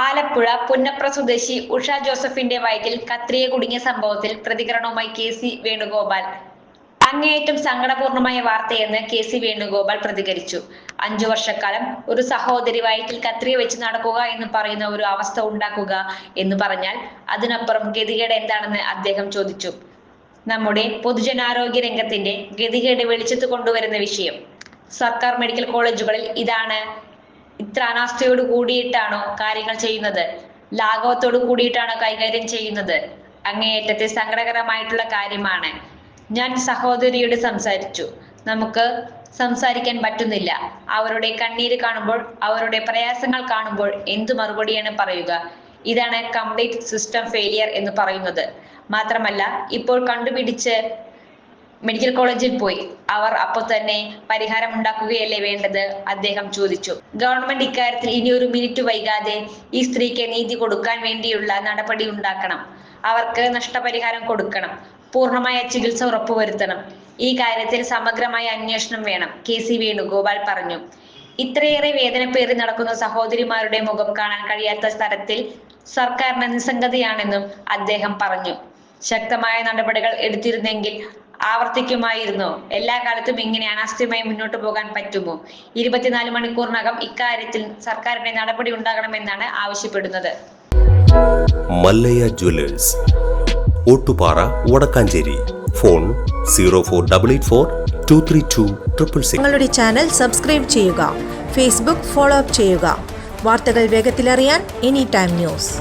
ആലപ്പുഴ പുന്നപ്ര സ്വദേശി ഉഷ ജോസഫിന്റെ വയറ്റിൽ കത്രിക കുടുങ്ങിയ സംഭവത്തിൽ പ്രതികരണവുമായി കെ.സി. വേണുഗോപാൽ. അങ്ങേയറ്റം സങ്കടപൂർണമായ വാർത്തയെന്ന് കെ.സി. വേണുഗോപാൽ പ്രതികരിച്ചു. 5 വർഷക്കാലം ഒരു സഹോദരി വയറ്റിൽ കത്രിക വെച്ച് നടക്കുക എന്ന് പറയുന്ന ഒരു അവസ്ഥ ഉണ്ടാക്കുക എന്ന് പറഞ്ഞാൽ അതിനപ്പുറം ഗതികേട് എന്താണെന്ന് അദ്ദേഹം ചോദിച്ചു. നമ്മുടെ പൊതുജനാരോഗ്യ രംഗത്തിന്റെ ഗതികേട് വെളിച്ചത്ത് കൊണ്ടുവരുന്ന വിഷയം. സർക്കാർ മെഡിക്കൽ കോളേജുകളിൽ ഇത്ര അനാസ്ഥയോട് കൂടിയിട്ടാണോ കാര്യങ്ങൾ ചെയ്യുന്നത്? ലാഘവത്തോട് കൂടിയിട്ടാണോ കൈകാര്യം ചെയ്യുന്നത്? അങ്ങേയറ്റത്തെ സങ്കടകരമായിട്ടുള്ള കാര്യമാണ്. ഞാൻ സഹോദരിയോട് സംസാരിച്ചു. നമുക്ക് സംസാരിക്കാൻ പറ്റുന്നില്ല. അവരുടെ കണ്ണീര് കാണുമ്പോൾ, അവരുടെ പ്രയാസങ്ങൾ കാണുമ്പോൾ എന്തു മറുപടിയാണ് പറയുക? ഇതാണ് കംപ്ലീറ്റ് സിസ്റ്റം ഫെയിലിയർ എന്ന് പറയുന്നത്. മാത്രമല്ല, ഇപ്പോൾ കണ്ടുപിടിച്ച് മെഡിക്കൽ കോളേജിൽ പോയി അവർ അപ്പോൾ തന്നെ പരിഹാരം ഉണ്ടാക്കുകയല്ലേ വേണ്ടത്? അദ്ദേഹം ചോദിച്ചു. ഗവൺമെന്റ് ഇക്കാര്യത്തിൽ ഇനി ഒരു മിനിറ്റ് വൈകാതെ ഈ സ്ത്രീക്ക് നീതി കൊടുക്കാൻ വേണ്ടിയുള്ള നടപടി ഉണ്ടാക്കണം. അവർക്ക് നഷ്ടപരിഹാരം കൊടുക്കണം. പൂർണ്ണമായ ചികിത്സ ഉറപ്പുവരുത്തണം. ഈ കാര്യത്തിൽ സമഗ്രമായ അന്വേഷണം വേണം, കെ.സി. വേണുഗോപാൽ പറഞ്ഞു. ഇത്രയേറെ വേദന പേറി നടക്കുന്ന സഹോദരിമാരുടെ മുഖം കാണാൻ കഴിയാത്ത തരത്തിൽ സർക്കാരിന് നിസ്സംഗതയാണെന്നും അദ്ദേഹം പറഞ്ഞു. ശക്തമായ നടപടികൾ എടുത്തിരുന്നെങ്കിൽ ആവർത്തിക്കുമായിരുന്നോ? എല്ലാ കാലത്തും ഇങ്ങനെ അനാസ്ഥയുമായി മുന്നോട്ട് പോകാൻ പറ്റുമോ? 24 മണിക്കൂറിനകം ഇക്കാര്യത്തിൽ സർക്കാരിന്റെ നടപടി ഉണ്ടാകണമെന്നാണ് ആവശ്യപ്പെടുന്നത്. മല്ലയ്യ ജ്വല്ലേഴ്സ്, ഓട്ടുപാറ, വടക്കാഞ്ചേരി. ഫോൺ 0488423266. ഞങ്ങളുടെ ചാനൽ സബ്സ്ക്രൈബ് ചെയ്യുക. ഫേസ്ബുക്ക് ഫോളോ അപ്പ് ചെയ്യുക. വാർത്തകൾ വേഗത്തിലറിയാൻ എനി ടൈം ന്യൂസ്.